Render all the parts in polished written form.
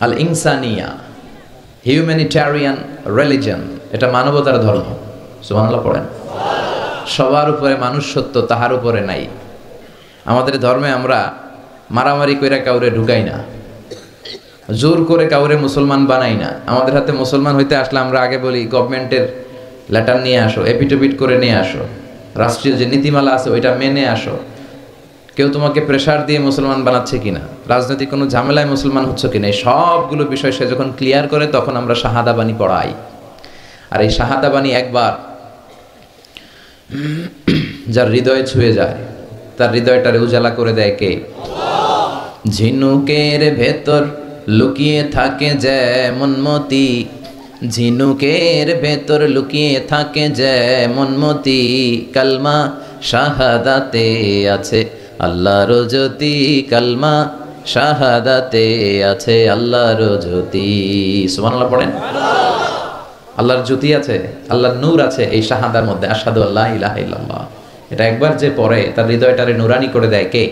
আল ইনসানিয়া, humanitarian religion, এটা মানবতার ধর্ম। সুবহানাল্লাহ পড়েন। সবার উপরে মানুষ সত্য, তাহার উপরে নাই। আমাদের ধর্মে আমরা মারামারি করে কাউরে ঢুকাই না, জোর করে কাউরে মুসলমান বানাই না। আমাদের হাতে মুসলমান হইতে আসলে আমরা আগে বলি গভর্নমেন্টের লেটার নিয়ে আসো, এপিটোপিট করে নিয়ে আসো, রাষ্ট্রীয় যে নীতিমালা আছে ওইটা মেনে আসো। কেউ তোমাকে প্রেসার দিয়ে মুসলমান বানাচ্ছে কিনা, রাজনৈতিক কোনো ঝামেলায় মুসলমান হচ্ছে কিনা, এই সবগুলো বিষয় সে যখন ক্লিয়ার করে তখন আমরা শাহাদা বাণী পড়াই। আর এই শাহাদা বাণী একবার যার হৃদয়ে ছুঁয়ে যায়, তার হৃদয়টারে উজালা করে দেয় কে? ঝিনুকের ভেতর লুকিয়ে থাকে যেমন মতি, ঝিনুকের ভেতর লুকিয়ে থাকে যেমন মতি, কালমা শাহাদাতে আছে আল্লাহর জ্যোতি, কালমা শাহাদাতে আছে আল্লাহর জ্যোতি। সুবহানাল্লাহ পড়েন। আল্লাহর জ্যোতি আছে, আল্লাহর নূর আছে এই শাহাদার মধ্যে, আশহাদু আল্লা ইলাহা ইল্লাল্লাহ। এটা একবার যে পড়ে তার হৃদয়টারে নুরানি করে দেয় কে?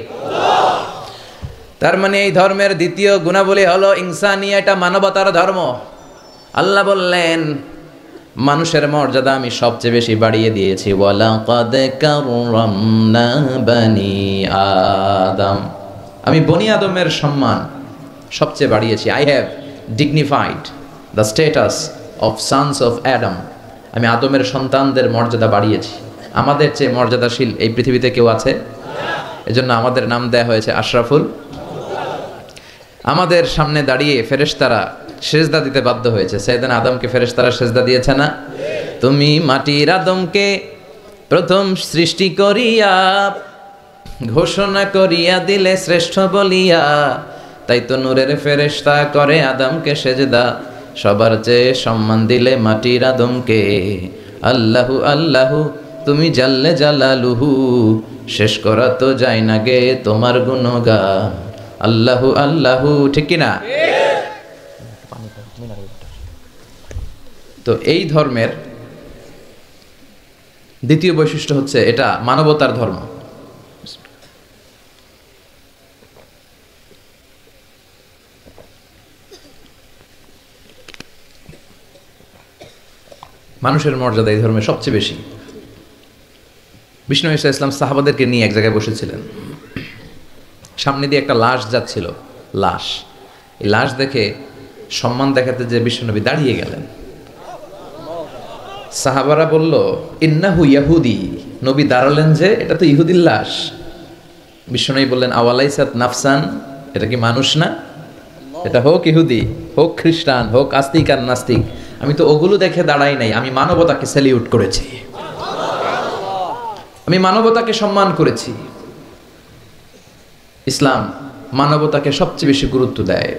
তার মানে এই ধর্মের দ্বিতীয় গুণাবলী হলো ইনসানিয়া, এটা মানবতার ধর্ম। আল্লাহ বললেন মানুষের মর্যাদা আমি সবচেয়ে বেশি বাড়িয়ে দিয়েছি, ওয়ালাকাদ কাররামনা বানি আদম, আমি বনি আদমের সম্মান সবচেয়ে বাড়িয়েছি। I have dignified the status of sons of Adam, আমি আদমের সন্তানদের মর্যাদা বাড়িয়েছি। আমাদের চেয়ে মর্যাদাশীল এই পৃথিবীতে কেউ আছে? এজন্য আমাদের নাম দেয়া হয়েছে আশরাফুল। আমাদের সামনে দাঁড়িয়ে ফেরেশতারা সেজদা দিতে বাধ্য হয়েছে। সাইয়েদনা আদমকে ফেরেশতারা সেজদা দিয়েছে না? তুমি মাটির আদমকে প্রথম সৃষ্টি করিয়া ঘোষণা করিয়া দিলে শ্রেষ্ঠ বলিয়া, তাই তো নূরের ফেরেশতা করে আদমকে সেজদা, সবার চেয়ে সম্মান দিলে মাটির আদমকে। আল্লাহু আল্লাহু তুমি জাল্লে জালালুহু, শেষ করা তো যায় না গে তোমার গুণগান। আল্লাহু আল্লাহু, ঠিক কিনা? তো এই ধর্মের দ্বিতীয় বৈশিষ্ট্য হচ্ছে এটা মানবতার ধর্ম। মানুষের মর্যাদা এই ধর্মে সবচেয়ে বেশি। বিষ্ণু ঈসা ইসলাম সাহাবাদেরকে নিয়ে এক জায়গায় বসেছিলেন, সামনে দিয়ে একটা লাশ যাচ্ছিল, লাশ। এই লাশ দেখে সম্মান দেখাতে যে বিশ্বনবী দাঁড়িয়ে গেলেন। সাহাবারা বলল ইন্নাহু ইয়াহুদি, নবী দাঁড়ালেন যে এটা তো ইহুদির লাশ। বিশ্বনবী বললেন আওয়ালাইসাত নাফসান, এটা কি মানুষ না? এটা হোক ইহুদি, হোক খ্রিস্টান, হোক আস্তিক আর নাস্তিক, আমি তো ওগুলো দেখে দাঁড়াই নাই, আমি মানবতাকে স্যালিউট করেছি, আমি মানবতাকে সম্মান করেছি। ইসলাম মানবতাকে সবচেয়ে বেশি গুরুত্ব দেয়।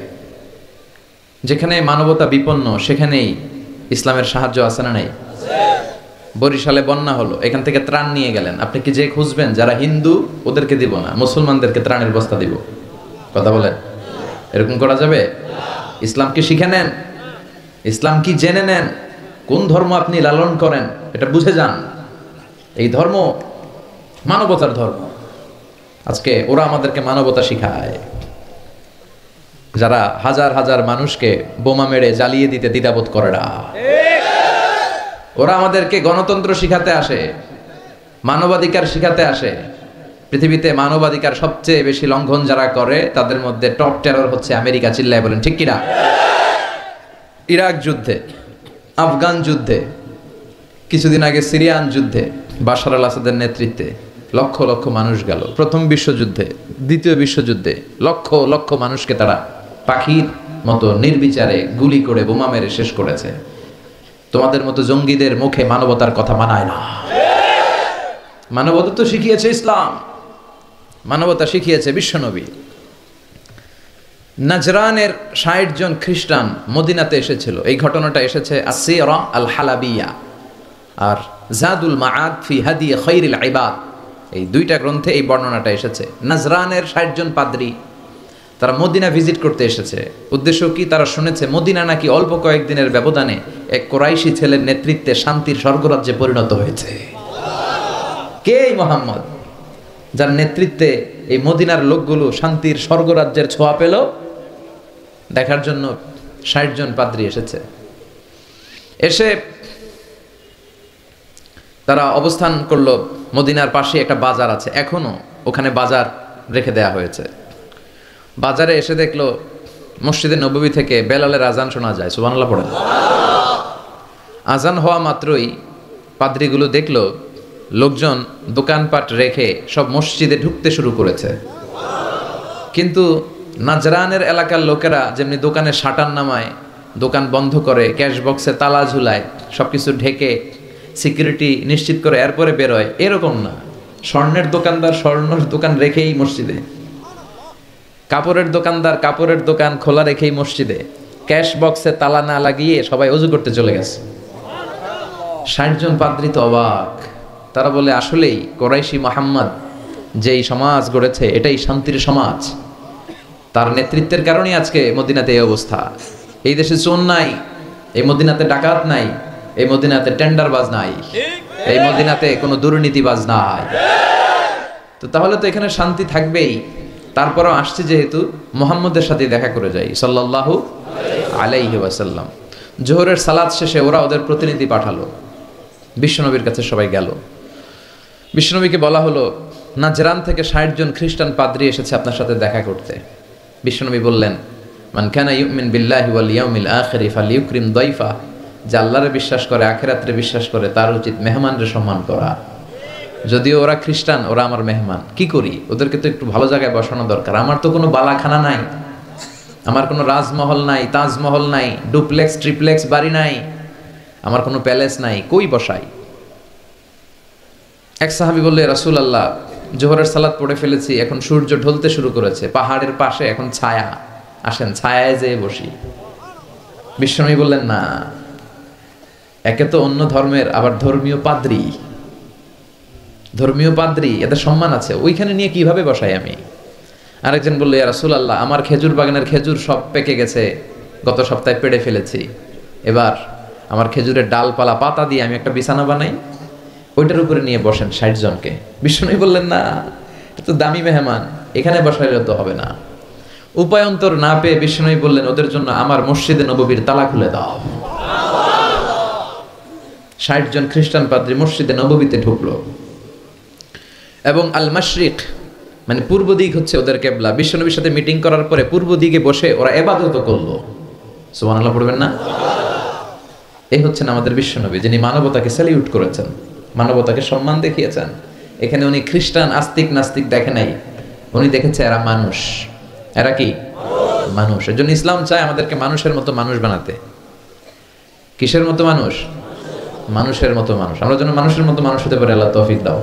যেখানে মানবতা বিপন্ন সেখানেই ইসলামের সাহায্য আছে না নাই? বরিশালে বন্যা হলো, এখান থেকে ত্রাণ নিয়ে গেলেন, আপনি কি যে খুঁজবেন যারা হিন্দু ওদেরকে দিব না, মুসলমানদেরকে ত্রাণের বস্তা দিব? কথা বলেন, এরকম করা যাবে? ইসলাম কি শিখে নেন, ইসলাম কি জেনে নেন, কোন ধর্ম আপনি লালন করেন এটা বুঝে যান। এই ধর্ম মানবতার ধর্ম। আজকে ওরা আমাদেরকে মানবতা শিখায়, যারা হাজার হাজার মানুষকে বোমা মেরে জ্বালিয়ে দিতে দ্বিধাবোধ করে না। ওরা আমাদেরকে গণতন্ত্র শিখাতে আসে, মানবাধিকার শিখাতে আসে। পৃথিবীতে মানবাধিকার সবচেয়ে বেশি লঙ্ঘন যারা করে তাদের মধ্যে টপ টেরর হচ্ছে আমেরিকা। চিল্লায় বলেন ঠিক কিনা? ইরাক যুদ্ধে, আফগান যুদ্ধে, কিছুদিন আগে সিরিয়ান যুদ্ধে বাশার আল আসাদের নেতৃত্বে লক্ষ লক্ষ মানুষ গেল। প্রথম বিশ্বযুদ্ধে, দ্বিতীয় বিশ্বযুদ্ধে লক্ষ লক্ষ মানুষকে তারা পাখির মতো নির্বিচারে গুলি করে বোমা মেরে শেষ করেছে। তোমাদের মতো জঙ্গিদের মুখে মানবতার কথা মানায় না। মানবতা তো শিখিয়েছে ইসলাম, মানবতা শিখিয়েছে বিশ্বনবী। নাজরানের ৬০ জন খ্রিস্টান মদিনাতে এসেছিল। এই ঘটনাটা এসেছে আসিরা আল হালাবিয়া আর জাদুল মাআদ ফি হাদি খায়রিল ইবাদ, এই দুইটা গ্রন্থে এই বর্ণনাটা এসেছে। নাজরানের ৬০ জন পাদ্রী তারা মদিনা ভিজিট করতে এসেছে। উদ্দেশ্য কি? তারা শুনেছে মদিনা নাকি অল্প কয়েকদিনের ব্যবধানে এক কোরাইশি ছেলের নেতৃত্বে শান্তির স্বর্গরাজ্যে পরিণত হয়েছে। কে এই মুহাম্মদ, যার নেতৃত্বে এই মদিনার লোকগুলো শান্তির স্বর্গরাজ্যের ছোঁয়া পেল? দেখার জন্য 60 জন পাদ্রী এসেছে। এসে তারা অবস্থান করলো মদিনার পাশে একটা বাজার আছে, এখনো ওখানে বাজার রেখে দেয়া হয়েছে। বাজারে এসে দেখলো মসজিদে নববী থেকে বেলালের আজান শোনা যায়, সুবহানাল্লাহ পড়েন। আজান হওয়া মাত্রই পাদ্রীগুলো দেখলো লোকজন দোকানপাট রেখে সব মসজিদে ঢুকতে শুরু করেছে। কিন্তু নাজরানের এলাকার লোকেরা যেমনি দোকানে শাটার নামায়, দোকান বন্ধ করে, ক্যাশ বক্সে তালা ঝুলায়, সব কিছু ঢেকে সিকিউরিটি নিশ্চিত করে এরপরে বেরোয়, এরকম না। স্বর্ণের দোকানদার স্বর্ণের দোকান রেখেই মসজিদে, কাপড়ের দোকানদার কাপড়ের দোকান খোলা রেখেই মসজিদে, ক্যাশ বক্সে তালা না লাগিয়ে সবাই ওযু করতে চলে গেছে। 60 জন পাদ্রী তো অবাক। তারা বলে, আসলেই কোরাইশি মুহাম্মদ যেই সমাজ গড়েছে এটাই শান্তির সমাজ, তার নেতৃত্বের কারণেই আজকে মদিনাতে এই অবস্থা। এই দেশে চোর নাই, এই মদিনাতে ডাকাত নাই, এই মদিনাতে টেন্ডারবাজ নাই, এই মদিনাতে কোনো দুর্নীতিবাজ নাই। তো তাহলে তো এখানে শান্তি থাকবেই। তারপরও আসছে যেহেতু মুহাম্মদের সাথে দেখা করে যাই সাল্লাল্লাহু আলাইহি ওয়াসাল্লাম। জোহরের সালাত শেষে ওরা ওদের প্রতিনিধি পাঠালো, বিশ্বনবীর কাছে সবাই গেল। বিশ্বনবীকে বলা হলো, নাজরান থেকে 60 জন খ্রিস্টান পাদ্রী এসেছে আপনার সাথে দেখা করতে। বিশ্বনবী বললেন, মান কানা ইউমিন বিল্লাহি ওয়াল ইয়াউমিল আখির ফালিউকরিম দাইফা, যে আল্লাহরে বিশ্বাস করে, আখিরাতে বিশ্বাস করে, তার উচিত মেহমানদের সম্মান করা। যদিও ওরা খ্রিস্টান, ওরা আমার মেহমান, কি করি, ওদেরকে তো একটু ভালো জায়গায় বসানো দরকার। আমার তো কোনো বালাখানা নাই, আমার কোনো রাজমহল নাই, তাজমহল নাই, ডুপ্লেক্স ট্রিপ্লেক্স বাড়ি নাই, আমার কোনো প্যালেস নাই, কই বসাই? এক সাহাবী বললে, রাসূলুল্লাহ জোহরের সালাত পড়ে ফেলেছি, এখন সূর্য ঢলতে শুরু করেছে, পাহাড়ের পাশে এখন ছায়া, আসেন ছায়ায় যেয়ে বসি। বিশ্বনবী বললেন, না, একে তো অন্য ধর্মের, আবার ধর্মীয় পাদ্রী, ধর্মীয় পাদ্রী, এদের সম্মান আছে, ওইখানে নিয়ে কিভাবে বসাই আমি? আরেকজন বললো, ইয়া রাসূলুল্লাহ আমার খেজুর বাগানের খেজুর সব পেকে গেছে, গত সপ্তাহে পেড়ে ফেলেছি, এবার আমার খেজুরের ডালপালা পাতা দিয়ে আমি একটা বিছানা বানাই, ওইটার উপরে নিয়ে বসেন 60 জনকে। বিষ্ণু বললেন, না, এটা তো দামি মেহমান, এখানে বসাইলে তো হবে না। উপায়ন্তর না পেয়ে বিষ্ণু বললেন, ওদের জন্য আমার মসজিদে নববীর তালা খুলে দাও। 60 জন খ্রিস্টান পাদ্রী মসজিদে নববীতে ঢুকলো এবং আল মাশরিক মানে পূর্ব দিক হচ্ছে ওদের কিবলা। বিশ্বনবীর সাথে মিটিং করার পরে পূর্ব দিকে বসে ওরা ইবাদত করলো। সুবহানাল্লাহ পড়বেন না? এই হচ্ছেন আমাদের বিশ্বনবী, যিনি মানবতাকে স্যালিউট করেছেন, মানবতাকে সম্মান দেখিয়েছেন। এখানে উনি খ্রিস্টান আস্তিক নাস্তিক দেখে নাই, উনি দেখেছে এরা মানুষ। এরা কি মানুষ। এর জন্য ইসলাম চায় আমাদেরকে মানুষের মতো মানুষ বানাতে। কিসের মতো মানুষ? মানুষের মতো মানুষ। আমরা যেন মানুষের মতো মানুষ হতে পারি, আল্লাহ তৌফিক দাও।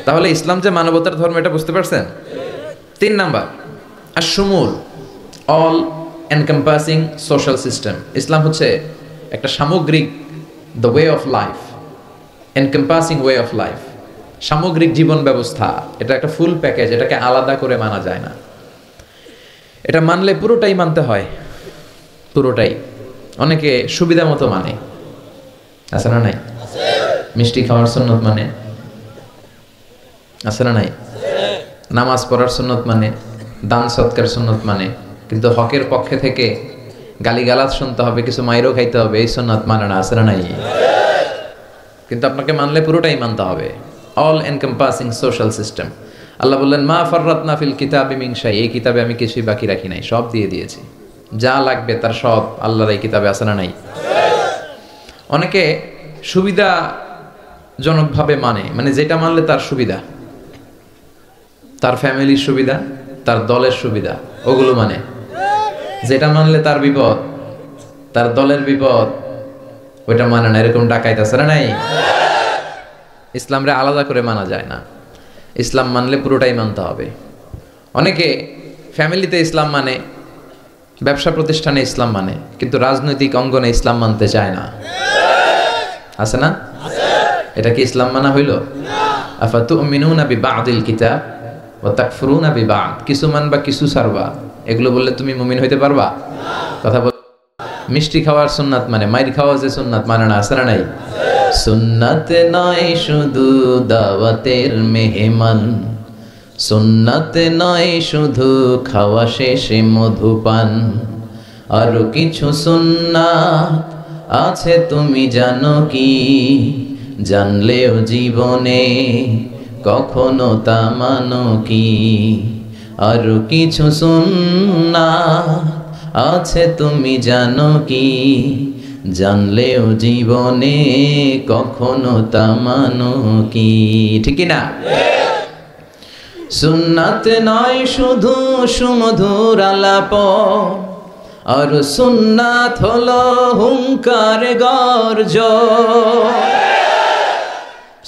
তাহলে ইসলাম যে মানবতার ধর্ম, এটা বুঝতে পারছেন? 3 নাম্বার, আশ-শুমুল, অল এনকম্পাসিং সোশ্যাল সিস্টেম। ইসলাম হচ্ছে একটা সামগ্রিক, the way of life, encompassing way of life, সামগ্রিক জীবন ব্যবস্থা। এটা একটা ফুল প্যাকেজ, এটাকে আলাদা করে মানা যায় না। এটা মানলে পুরোটাই মানতে হয়, পুরোটাই। অনেকে সুবিধা মতো মানে, আছে না নাই? মিষ্টি খাওয়ার সুন্নত মানে, আছে না নাই? নামাজ পড়ার সুন্নত মানে, দান সৎকার সুন্নত মানে, কিন্তু হকের পক্ষে থেকে গালিগালাজ শুনতে হবে, কিছু মাইরও খাইতে হবে, এই সুন্নত মানে না, আছে না নাই? কিন্তু আপনাকে মানলে পুরোটাই মানতে হবে, অল এনকম্পাসিং সোশ্যাল সিস্টেম। আল্লাহ বললেন, মা ফাররাতনা ফিল কিতাবি মিন শাই, এই কিতাবে আমি কিছুই বাকি রাখি নাই, সব দিয়ে দিয়েছি, যা লাগবে তার সব আল্লাহর এই কিতাবে, আছে না নাই? অনেকে সুবিধাজনকভাবে মানে যেটা মানলে তার সুবিধা, তার ফ্যামিলির সুবিধা, তার দলের সুবিধা, ওগুলো মানে। যেটা মানলে তার বিপদ, তার দলের বিপদ, ওইটা মানে না। এরকম ডাকাইত আছে না নাই? ইসলামরে আলাদা করে মানা যায় না। ইসলাম মানলে পুরোটাই মানতে হবে। অনেকে ফ্যামিলিতে ইসলাম মানে, ব্যবসা প্রতিষ্ঠানে ইসলাম মানে, কিন্তু রাজনৈতিক অঙ্গনে ইসলাম মানতে চায় না, আছে না? এটা কি ইসলাম মানা হইল? আফাতুমিনুনা বিবাদিল কিতাব ওয়া তাকফুরুনা বিবাদ, কিছু মানবা কিছু ছাড়বা, এগুলো বললে তুমি মুমিন হইতে পারবা? কথা বল। মিষ্টি খাওয়ার সুন্নাত মানে, মাইর খাওয়া যে সুন্নাত মানে না, আছে না নাই? সুন্নাত নয় শুধু দাওয়াতের মেহমান, সুন্নাত নয় শুধু খাওয়া শেষে মধুপান, আরো কিছু সুন্নাত আছে তুমি জানো কি, জানলেও জীবনে কখনো তা মানো কি। আরো কিছু সুন্নাত আছে তুমি জানো কি, জানলেও জীবনে কখনো তা মানো কি। ঠিক না? সুন্নাত নয় শুধু সুমধুর আলাপ, আর সুন্নাত হলো হুঙ্কার গর্জ।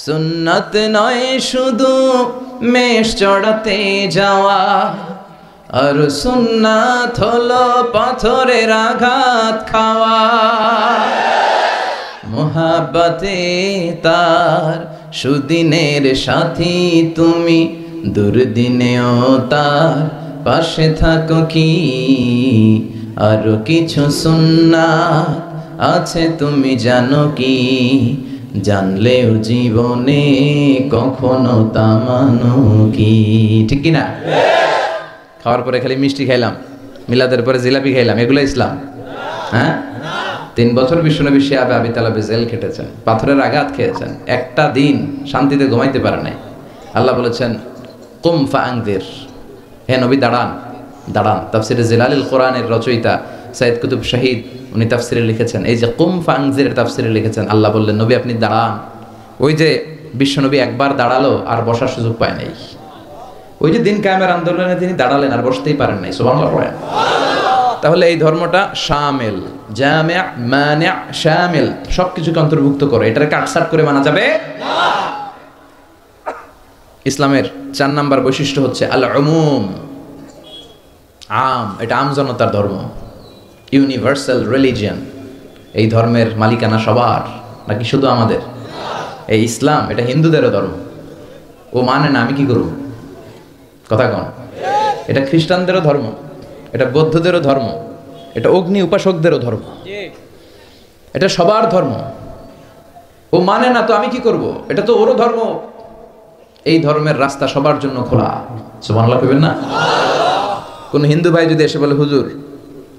সুন্নাত নয় শুধু মেষ চড়াতে যাওয়া, আর সুন্নাত হলো পাথরের আঘাত খাওয়া। মোহাব্বতে তার সুদিনের সাথী তুমি, দুর্দিনেও তার পাশে থাকো কি। আরো কিছু সুন্নাত আছে তুমি জানো কি, জানলেও জীবনে কখনো তা মানো কি। ঠিক কিনা? খাওয়ার পরে খালি মিষ্টি খাইলাম, মিলাদের পরে জিলাপি খাইলাম, এগুলো ইসলাম? হ্যাঁ, 3 বছর বিশ্বনবী শিয়াবে আবি তালেবে জেল খেটেছেন, পাথরের আঘাত খেয়েছেন, একটা দিন শান্তিতে ঘুমাইতে পারে নাই। আল্লাহ বলেছেন কুম ফাআনজির, হে নবী দাঁড়ান দাঁড়ান। তাফসিরে জিলালিল কোরআনের রচয়িতা সাইয়দ কুতুব শহীদ উনি তাফসিরে লিখেছেন, এই যে কুম ফাআনজির তাফসিরে লিখেছেন, আল্লাহ বললেন নবী আপনি দাঁড়ান। ওই যে বিশ্বনবী একবার দাঁড়ালো আর বসার সুযোগ পায় নাই, ওই যে দিন কায়েমের আন্দোলনে তিনি দাঁড়ালেন আর বসতেই পারেন নাই। সুবহানাল্লাহ পড়েন। তাহলে এই ধর্মটা শামিল, জামি', মানি', শামিল, সবকিছুকে অন্তর্ভুক্ত করে। এটাকে কাটছাট করে মানা যাবে না। ইসলামের 4 নাম্বার বৈশিষ্ট্য হচ্ছে আল উমুম, আম। এটা আম জনতার ধর্ম, ইউনিভার্সাল রিলিজিয়ন। এই ধর্মের মালিকানা সবার নাকি শুধু আমাদের? এই ইসলাম এটা হিন্দুদেরও ধর্ম। ও মানে না, আমি কি করব? কথা কন। এটা খ্রিস্টানদেরও ধর্ম, এটা বৌদ্ধদেরও ধর্ম, এটা অগ্নি উপাসকদেরও ধর্ম, এটা সবার ধর্ম। ও মানে না তো আমি কি করব? এটা তো ওরও ধর্ম। এই ধর্মের রাস্তা সবার জন্য খোলা। সুবহানাল্লাহ কইবেন না? কোন হিন্দু ভাই যদি এসে বলে হুজুর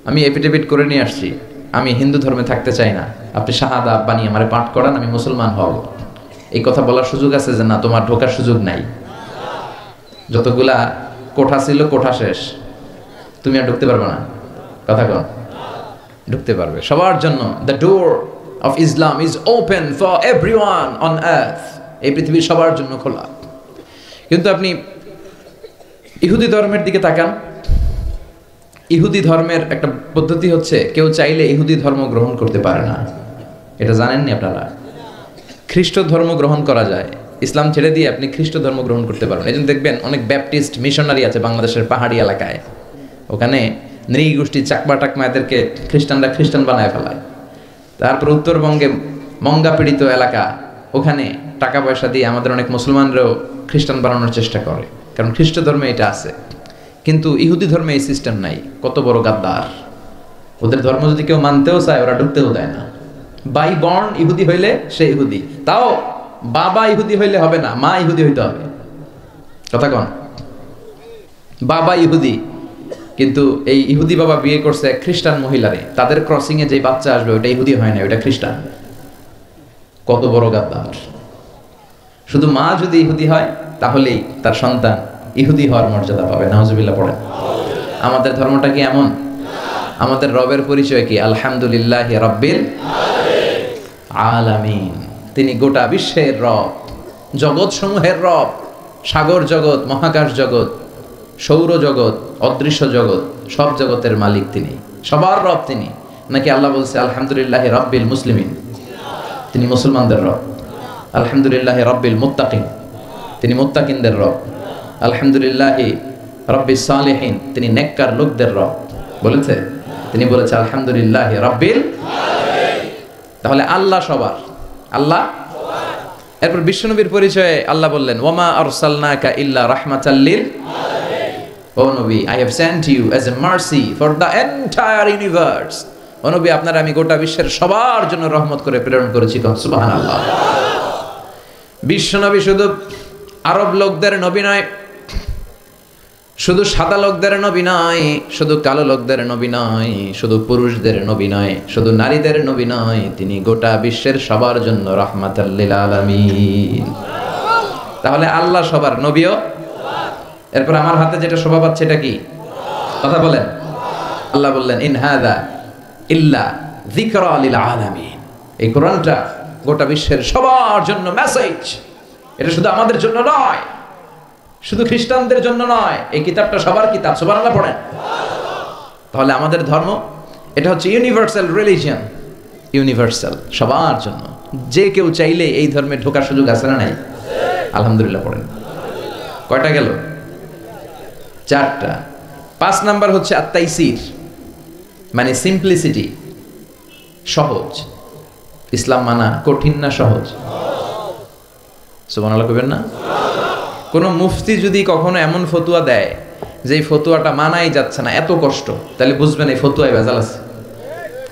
আমি এফিডেভিট করে নিয়ে আসছি, আমি হিন্দু ধর্মে থাকতে চাই না, আপনি শাহাদা বানিয়ে আমারে পাঠ করান, আমি মুসলমান হব, এই কথা বলার সুযোগ আছে? যে না, তোমার ঢোকার সুযোগ নাই। যতগুলা কোঠা ছিল কোঠা শেষ, তুমি আর ঢুকতে পারবে না। কথা কন। ঢুকতে পারবে সবার জন্য। The door of Islam is open for everyone on earth. এই পৃথিবীর সবার জন্য খোলা। কিন্তু আপনি ইহুদি ধর্মের দিকে তাকান। ইহুদি ধর্মের একটা পদ্ধতি হচ্ছে কেউ চাইলে ইহুদি ধর্ম গ্রহণ করতে পারে না। এটা জানেননি আপনারা? খ্রিস্ট ধর্ম গ্রহণ করা যায়, ইসলাম ছেড়ে দিয়ে আপনি খ্রিস্ট ধর্ম গ্রহণ করতে পারেন। এই জন্য দেখবেন অনেক ব্যাপটিস্ট মিশনারি আছে বাংলাদেশের পাহাড়ি এলাকায়, ওখানে নৃগোষ্ঠী চাকমা টাকমা এদেরকে খ্রিস্টানরা খ্রিস্টান বানায় ফেলায়। তারপর উত্তরবঙ্গে মঙ্গা পীড়িত এলাকা, ওখানে টাকা পয়সা দিয়ে আমাদের অনেক মুসলমানরাও খ্রিস্টান বানানোর চেষ্টা করে, কারণ খ্রিস্ট ধর্মে এটা আছে। কিন্তু ইহুদি ধর্মে এই সিস্টেম নাই। কত বড় গাদ্দার! ওদের ধর্ম যদি কেউ মানতেও চায় ওরা ঢুকতেও দেয় না। বাই বর্ন ইহুদি হইলে সে ইহুদি, তাও বাবা ইহুদি হইলে হবে না, মা ইহুদি হইতে হবে। কথা কন। বাবা ইহুদি, কিন্তু এই ইহুদি বাবা বিয়ে করছে এক খ্রিস্টান মহিলারে, তাদের ক্রসিং এ যে বাচ্চা আসবে ওটা ইহুদি হয় না, ওটা খ্রিস্টান। কত বড় গাদ্দার! শুধু মা যদি ইহুদি হয় তাহলেই তার সন্তান ইহুদি হওয়ার মর্যাদা পাবে। নাউজুবিল্লাহ পড়েন। আমাদের ধর্মটা কি এমন? আমাদের রবের পরিচয় কি? আলহামদুলিল্লাহি রাব্বিল আলামিন। তিনি গোটা বিশ্বের রব, জগৎ সমূহের রব। সাগর জগৎ, মহাকাশ জগৎ, সৌর জগৎ, অদৃশ্য জগৎ, সব জগতের মালিক তিনি, সবার রব তিনি। নাকি আল্লাহ বলছে আলহামদুলিল্লাহি রাব্বিল মুসলিমিন, তিনি মুসলমানদের রব। আলহামদুলিল্লাহি রাব্বিল মুত্তাকিন, তিনি মুত্তাকিনদের রব। আলহামদুলিল্লাহি রাব্বিস সালিহিন, তিনি নেককার লোকদের রব। বলেছে? তিনি বলেছে আলহামদুলিল্লাহি রাব্বিল আলামিন। তাহলে আল্লাহ সবার, আল্লাহ। এরপর বিশ্বনবীর পরিচয়ে আল্লাহ বললেন ওয়ামা আরসালনাকা ইল্লা রাহমাতাল লিল আলামিন। ও নবী, I have sent you as a mercy for the entire universe. ও নবী, আপনারা আমি গোটা বিশ্বের সবার জন্য রহমত করে প্রেরণ করেছি। সুবহানাল্লাহ। বিশ্বনবী শুধু আরব লোকদের নবী নয়, শুধু সাদা লোকদের নবী নয়, শুধু কালো লোকদের নবী নয়, শুধু পুরুষদের নবী নয়, শুধু নারীদের নবী নয়, তিনি গোটা বিশ্বের সবার জন্য রাহমাতাল লিল আলামিন। তাহলে আল্লাহ সবার নবীও। এরপর আমার হাতে যেটা শোভা পাচ্ছে এটা কি? কথা বলেন। আল্লাহ বললেন ইন হাযা ইল্লা যিকরা লিল আলামিন। এই কোরআনটা গোটা বিশ্বের সবার জন্য মেসেজ। এটা শুধু আমাদের জন্য নয়, শুধু খ্রিস্টানদের জন্য নয়, এই কিতাবটা সবার কিতাব। সুবহানাল্লাহ পড়েন। তাহলে আমাদের ধর্ম এটা হচ্ছে ইউনিভার্সাল রিলিজিয়ন, ইউনিভার্সাল, সবার জন্য। যে কেউ চাইলে এই ধর্মে ঢোকার সুযোগ আছে না নাই? আলহামদুলিল্লাহ পড়েন। কয়টা গেল? 4টা। 5 নাম্বার হচ্ছে আত-তাইসির, মানে সিম্পলিসিটি, সহজ। ইসলাম মানা কঠিন না সহজ? সুবহানাল্লাহ কইবেন না? কোন মুফতি যদি কখনো এমন ফতুয়া দেয় যে এই ফতুয়াটা মানাই যাচ্ছে না, এত কষ্ট, তাহলে বুঝবেন এই ফতুয়ায় ভেজাল আছে।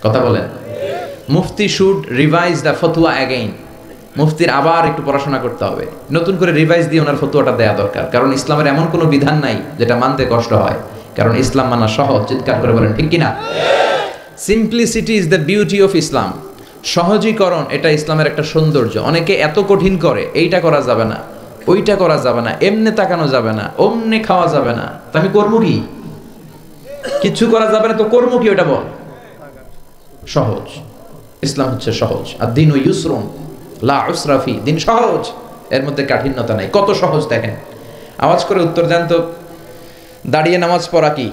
কথা বলেন। মুফতি শুড রিভাইজ দ্য ফতুয়া অ্যাগেইন। মুফতির আবার একটু পড়াশোনা করতে হবে, নতুন করে রিভাইজ দিয়ে ওনার ফতুয়াটা দেয়া দরকার। কারণ ইসলামের এমন কোনো বিধান নাই যেটা মানতে কষ্ট হয়, কারণ ইসলাম মানা সহজ। চিৎকার করে বলেন ঠিক কিনা? Simplicity is the beauty of Islam. সহজীকরণ এটা ইসলামের একটা সৌন্দর্য। অনেকে এত কঠিন করে, এইটা করা যাবে না, ওইটা করা যাবে না, এমনে তাকানো যাবে না, অমনে খাওয়া যাবে না, তা আমি করবো কি? কিছু করা যাবে না তো করবো কি? ওটা বল। সহজ। ইসলাম হচ্ছে সহজ। আর দিন ও ইউসরুন লা উসরা ফি। দিন সহজ, এর মধ্যে কাঠিন্যতা নাই। কত সহজ দেখেন। আওয়াজ করে উত্তর দেন তো, দাঁড়িয়ে নামাজ পড়া কি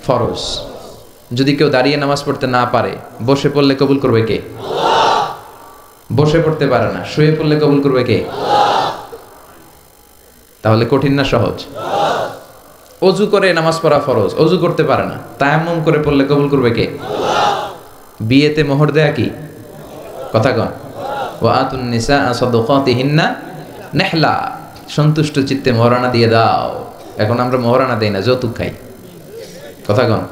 ফরজ? যদি কেউ দাঁড়িয়ে নামাজ পড়তে না পারে, বসে পড়লে কবুল করবে কে? বসে পড়তে পারে না, শুয়ে পড়লে কবুল করবে কে? তাহলে কঠিন না সহজ? অজু করে নামাজ পড়া ফরজ, অজু করতে পারে না, তায়াম্মুম করে পড়লে কবুল করবে কে? বিয়েতে মোহর দেয়া কি? কথা কন। ওয়া আতুন নিসা সাদাকাতিহিন্না নিহলা। সন্তুষ্ট চিত্তে মোহরানা দিয়ে দাও। এখন আমরা মোহরানা দেই না, যৌতুক খাই। কথা কন।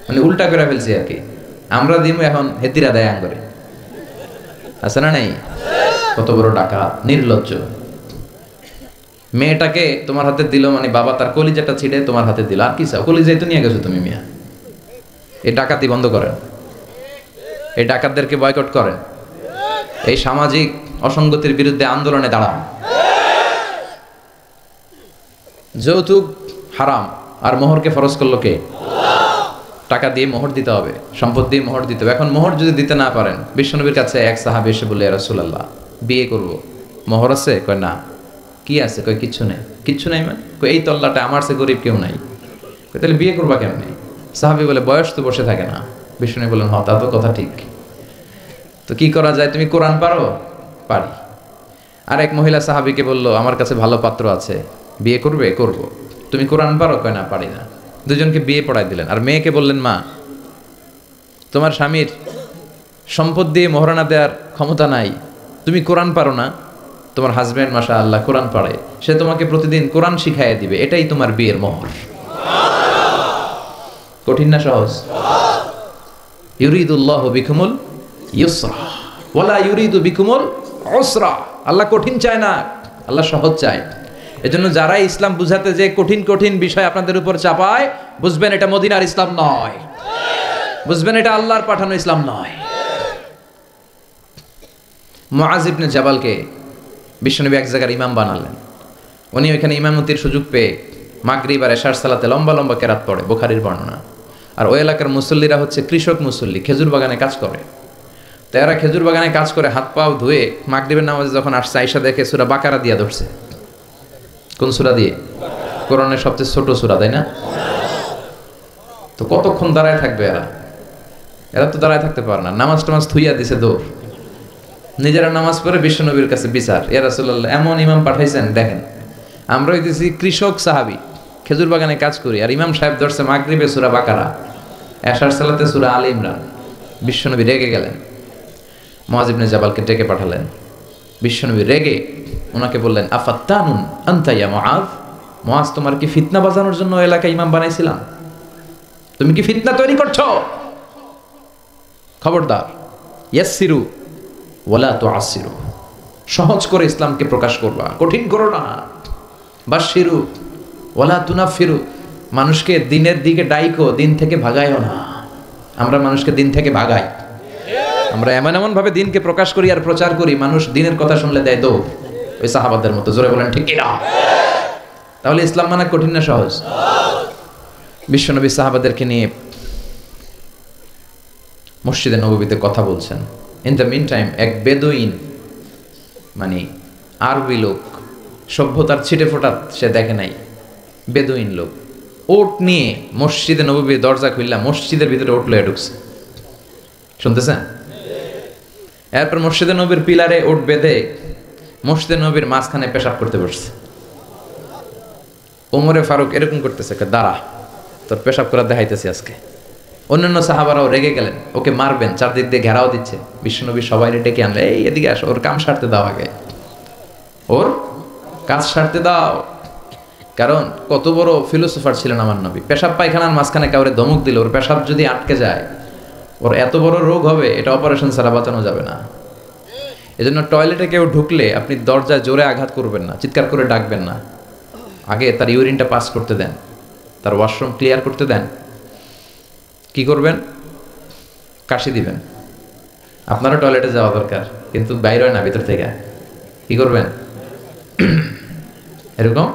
মানে উল্টা করে ফেলছি আর কি। আমরা দিমু, এখন হেতিরা দেয় আঙ্গরে। আছে না নাই? কত বড় ডাকাত, নির্লজ্জ। মেয়েটাকে তোমার হাতে দিল, মানে বাবা তার কলিজাটা ছিঁড়ে তোমার হাতে দিল। আর কি চাও? কলিজাই তো নিয়ে গেছো তুমি মিয়া। এই ডাকাতি বন্ধ করেন, এই ডাকাতদেরকে বয়কট করেন, এই সামাজিক অসঙ্গতির বিরুদ্ধে আন্দোলনে দাঁড়ান। যৌতুক হারাম, আর মোহরকে ফরজ করলো কে? টাকা দিয়ে মোহর দিতে হবে, সম্পদ দিয়ে মোহর দিতে হবে। এখন মোহর যদি দিতে না পারেন, বিশ্বনবীর কাছে এক সাহাবী এসে বলে, ইয়া রাসূলুল্লাহ, বিয়ে করব, মোহর আছে? কয় না। কি আছে? কয় কিচ্ছু নেই। কিচ্ছু নাই মানে? কয় এই তল্লাটা আমার সে গরিব কেউ নাই। কয় তাহলে বিয়ে করবা কেমনে? সাহাবী বলে, বয়স তো বসে থাকে না। বিশ্বনবী বলেন, হ্যাঁ তা তো কথা ঠিক। তো কি করা যায়? তুমি কোরআন পারো? পারি। আর এক মহিলা সাহাবীকে বলল, আমার কাছে ভালো পাত্র আছে, বিয়ে করবে? করব। তুমি কোরআন পারো? কয় না, পারি না। দুজনকে বিয়ে পড়াই দিলেন। আর মেয়েকে বললেন, মা, তোমার স্বামীর সম্পদ দিয়ে মোহরানা দেওয়ার ক্ষমতা নাই, তুমি কোরআন পারো না, তোমার হাজব্যান্ড মাশাআল্লাহ কোরআন পড়ে, সে তোমাকে প্রতিদিন কোরআন শিখাইয়া দিবে, এটাই তোমার বিয়ের মোহর। কঠিন না সহজ? ইউরিদুল্লাহু বিকুমুল ইউসরা ওয়ালা ইউরিদু বিকুমুল উসরা। আল্লাহ কঠিন চায় না, আল্লাহ সহজ চায়। এজন্য যারা ইসলাম বুঝাতে যে কঠিন কঠিন বিষয় আপনাদের উপর চাপায়, বুঝবেন এটা মদিনার ইসলাম নয়, বুঝবেন এটা আল্লাহর পাঠানো ইসলাম নয়। মুআজ ইবনে জাবালকে বিশ্বনবী এক জায়গার ইমাম বানালেন। উনি ওইখানে ইমামতির সুযোগ পেয়ে মাগরিব আর এশার সালাতে লম্বা লম্বা কেরাত পড়ে, বুখারীর বর্ণনা। আর ওই এলাকার মুসল্লিরা হচ্ছে কৃষক মুসল্লি, খেজুর বাগানে কাজ করে। তো এরা খেজুর বাগানে কাজ করে হাত পাও ধুয়ে মাগরিবের নামাজে যখন আসছে, আয়েশা দেখে সূরা বাকারা দিয়া ধরছে। কোন সূরা দিয়ে? কোরআনের সবচেয়ে ছোট সূরা, তাই না? তো কতক্ষণ দাঁড়ায় থাকবে এরা? এরা তো দাঁড়ায় থাকতে পারে না। নামাজ টামাজ থুইয়া দিছে দৌড়। নিজেরা নামাজ পড়ে বিশ্বনবীর কাছে বিচার, ইয়া রাসূলুল্লাহ, এমন ইমাম পাঠাইছেন, দেখেন আমরা হইতেছি কৃষক সাহাবী, খেজুর বাগানে কাজ করি, আর ইমাম সাহেব ধরছে মাগরিবে সূরা বাকারা, এশার সালাতে সূরা আলে ইমরান। বিশ্বনবী রেগে গেলেন, মুআজ ইবনে জাবালকে ডেকে পাঠালেন। বিশ্বনবী রেগে ওনাকে বললেন, আফাত্তানুন আনতা ইয়া মুআজ, মুআজ তোমার কি ফিতনা বাজানোর জন্য এলাকায় ইমাম বানাইছিলাম? তুমি কি ফিতনা তৈরি করছো? খবরদার, ইয়াসসিরু ওয়ালা তুআসসিরু, সহজ করে ইসলামকে প্রকাশ করবা, কঠিন করো না। বাশশিরু ওয়ালা তুনাফিরু, মানুষকে দিনের দিকে ডাইকো, দিন থেকে ভাগাইও না। আমরা মানুষকে দিন থেকে ভাগাই, আমরা এমন এমন ভাবে দিনকে প্রকাশ করি আর প্রচার করি, মানুষ দিনের কথা শুনলে দেয় দৌড়, ওই সাহাবাদের মতো। জোরে বলেন ঠিক কিনা? তাহলে ইসলাম মানা কঠিন না সহজ? বিশ্বনবী সাহাবাদেরকে নিয়ে মসজিদে নববীতে কথা বলছেন। ইন দ্য মিন টাইম এক বেদুইন, মানে আরবি লোক, সভ্যতার ছিটে ফোটা সে দেখে নাই, বেদুইন লোক ওট নিয়ে মসজিদে নববীর দরজা খুললা মসজিদের ভিতরে ওট লয়ে ঢুকছে। শুনতেছেন? এরপর মসজিদে নবীর পিলারে ওট বেঁধে মসজিদে নবীর মাঝখানে পেশাব করতে বসছে। ওমরে ফারুক এরকম করতেছে, দাঁড়া, তোর পেশাব করা দেখাইতেছি আজকে। অন্যান্য সাহাবারাও রেগে গেলেন, ওকে মারবেন, চারদিক দিয়ে ঘেরাও দিচ্ছে। বিশ্বনবী সবাই ডেকে আনলে, এই এদিকে আসো, ওর কাম সারতে দাও, আগে ওর কাজ সারতে দাও। কারণ কত বড় ফিলোসোফার ছিলেন আমার নবী। পেশাব পায়খানার মাঝখানে কাউরে ধমক দিলে ওর পেশাব যদি আটকে যায়, ওর এত বড় রোগ হবে, এটা অপারেশন ছাড়া বাঁচানো যাবে না। এজন্য টয়লেটে কেউ ঢুকলে আপনি দরজায় জোরে আঘাত করবেন না, চিৎকার করে ডাকবেন না। আগে তার ইউরিনটা পাস করতে দেন, তার ওয়াশরুম ক্লিয়ার করতে দেন। কি করবেন? কাশি দিবেন। আপনারও টয়লেটে যাওয়া দরকার, কিন্তু বাইরে হয় না, ভিতর থেকে। কি করবেন? এরকম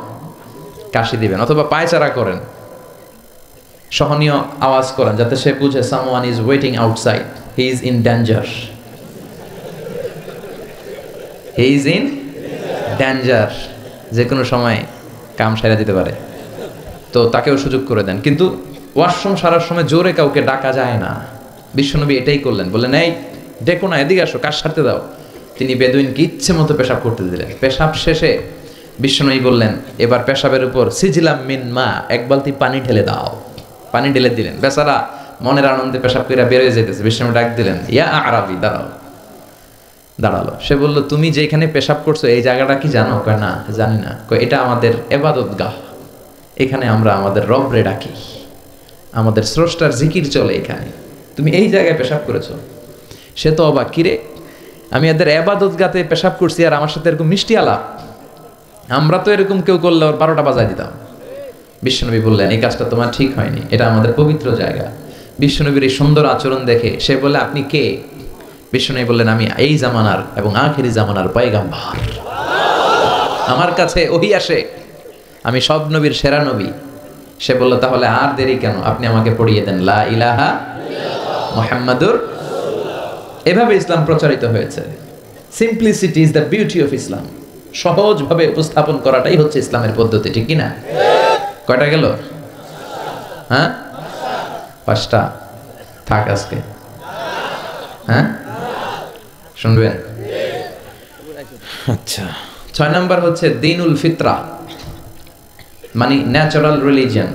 কাশি দিবেন, অথবা পায়চারা করেন, সহনীয় আওয়াজ করেন, যাতে সে বুঝে someone is waiting outside, he is in danger, he is in danger, যে কোনো সময় কাম সারা দিতে পারে। তো তাকেও সুযোগ করে দেন। কিন্তু ওয়াশরুম সারার সময় জোরে কাউকে ডাকা যায় না। বিশ্বনবী এটাই করলেন, বললেন, এই ডেকো না, এদিকে আসো, কাজ সারতে দাও। তিনি বেদুইনকে ইচ্ছে মতো পেশাব করতে দিলেন। পেশাব শেষে বিশ্বনবী বললেন, এবার পেশাবের উপর সিজিলাম মিন মা, এক বালতি পানি ঢেলে দাও। পানি ঢেলে দিলেন। বেচারা মনের আনন্দে পেশাব করে বেরোয় যেতেছে। বিশ্বনবী ডাক দিলেন, ইয়া আরাবি, দাঁড়াও। দাঁড়ালো। সে বলল, তুমি যেখানে পেশাব করছো এই জায়গাটা কি জানো? কয় না, জানি না। কয়, এটা আমাদের ইবাদতগাহ, এখানে আমরা আমাদের রবরে ডাকি, আমাদের স্রষ্টার জিকির চলে এখানে, তুমি এই জায়গায় পেশাব করেছো। সে তো অবাক, কিরে, আমি এদের ইবাদতগাতে পেশাব করছি আর আমার সাথে এরকম মিষ্টি আলাপ? আমরা তো এরকম কেউ করলে ওর 12টা বাজায় দিতাম। বিশ্বনবী বললেন, এই কাজটা তোমার ঠিক হয়নি, এটা আমাদের পবিত্র জায়গা। বিশ্বনবীর এই সুন্দর আচরণ দেখে সে বলে, আপনি কে? বিশ্বনবী বললেন, আমি এই জামানার এবং আখিরি জামানার পয়গাম্বর, আমার কাছে ওহী আসে, আমি সব নবীর সেরা নবী। সে বলল, তাহলে আর দেরি কেন, আপনি আমাকে পড়িয়ে দেন লা ইলাহা মুহাম্মাদুর। এভাবে ইসলাম প্রচারিত হয়েছে। Simplicity is the beauty of Islam. সহজভাবে উপস্থাপন করাটাই হচ্ছে ইসলামের পদ্ধতি, ঠিক কিনা? কয়টা গেল? হ্যাঁ, 5টা। থাক আজকে। হ্যাঁ, শুনবেন? আচ্ছা, 6 নম্বর হচ্ছে দ্বীনুল ফিতরা, মানে ন্যাচারাল রিলিজিয়ন,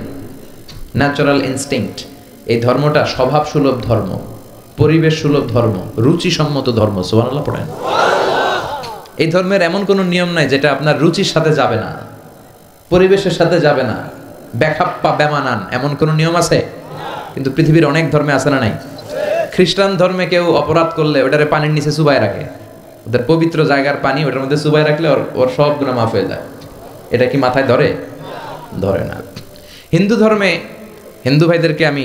ন্যাচারাল ইনস্টিংক্ট। এই ধর্মটা স্বভাব সুলভ ধর্ম, পরিবেশ সুলভ ধর্ম, রুচিসম্মত ধর্ম। সুবহানাল্লাহ পড়েন। এই ধর্মের এমন কোনো নিয়ম নাই যেটা আপনার রুচির সাথে যাবে না, পরিবেশের সাথে যাবে না, বেখাপ্পা বেমানান, এমন কোনো নিয়ম আছে? কিন্তু পৃথিবীর অনেক ধর্মে আছে না নাই? খ্রিস্টান ধর্মে কেউ অপরাধ করলে ওটারে পানির নিচে চুবায় রাখে, ওদের পবিত্র জায়গার পানি ওটার মধ্যে চুবায় রাখলে ওর সব গুনাহ মাফ হয়ে যায়। এটা কি মাথায় ধরে? ধরে না। হিন্দু ধর্মে, হিন্দু ভাইদেরকে আমি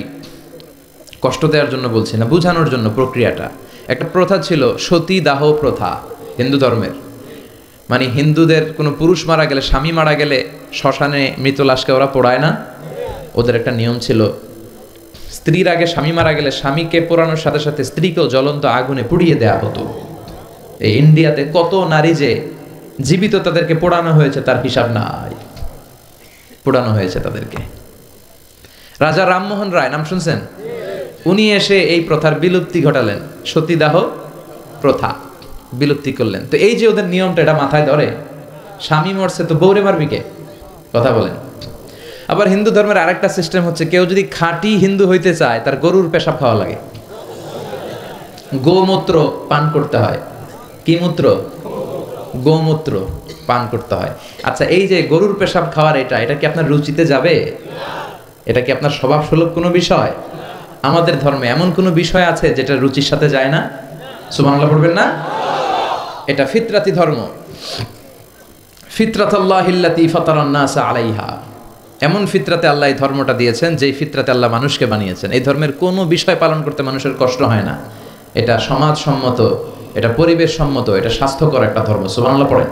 কষ্ট দেওয়ার জন্য বলছি না, বোঝানোর জন্য প্রক্রিয়াটা। একটা প্রথা ছিল সতী দাহ প্রথা হিন্দু ধর্মের। মানে হিন্দুদের কোনো পুরুষ মারা গেলে, স্বামী মারা গেলে শ্মশানে মৃত লাশকে ওরা পোড়ায় না। ওদের একটা নিয়ম ছিল, স্ত্রীর আগে স্বামী মারা গেলে স্বামীকে পোড়ানোর সাথে সাথে স্ত্রীকেও জ্বলন্ত আগুনে পুড়িয়ে দেওয়া হতো। এই ইন্ডিয়াতে কত নারী যে জীবিত তাদেরকে পোড়ানো হয়েছে তার হিসাব নাই, পোড়ানো হয়েছে তাদেরকে। রাজা রামমোহন রায়, নাম শুনছেন? উনি এসে এই প্রথার বিলুপ্তি ঘটালেন, সতীদাহ প্রথা বিলুপ্তি করলেন। তো এই যে ওদের নিয়মটা, এটা মাথায় ধরে। স্বামী মরছে তো বউরে মারবি কে? কথা বলেন। আবার হিন্দু ধর্মের আরেকটা সিস্টেম হচ্ছে, কেউ যদি খাঁটি হিন্দু হইতে চায় তার গরুর পেশাব খাওয়া লাগে, গোমূত্র পান করতে হয়। কি মূত্র? গোমূত্র পান করতে হয়। আচ্ছা, এই যে গরুর পেশাব খাওয়ার এটা কি আপনার রুচিতে যাবে? এটা কি আপনার স্বভাব সুলভ কোনো বিষয়? আমাদের ধর্মে এমন কোনো বিষয় আছে যেটা রুচির সাথে যায় না? সুবহানাল্লাহ পড়বেন না? এটা ফিতরাতি ধর্ম। ফিতরাতাল্লাহিল্লাতী ফাতারান নাস আলাইহা। এমন ফিতরাতে আল্লাহ এই ধর্মটা দিয়েছেন যেই ফিতরাতে আল্লাহ মানুষকে বানিয়েছেন। এই ধর্মের কোনো বিষয় পালন করতে মানুষের কষ্ট হয় না। এটা সমাজসম্মত, এটা পরিবেশ সম্মত, এটা স্বাস্থ্যকর একটা ধর্ম। সুবহানাল্লাহ পড়েন।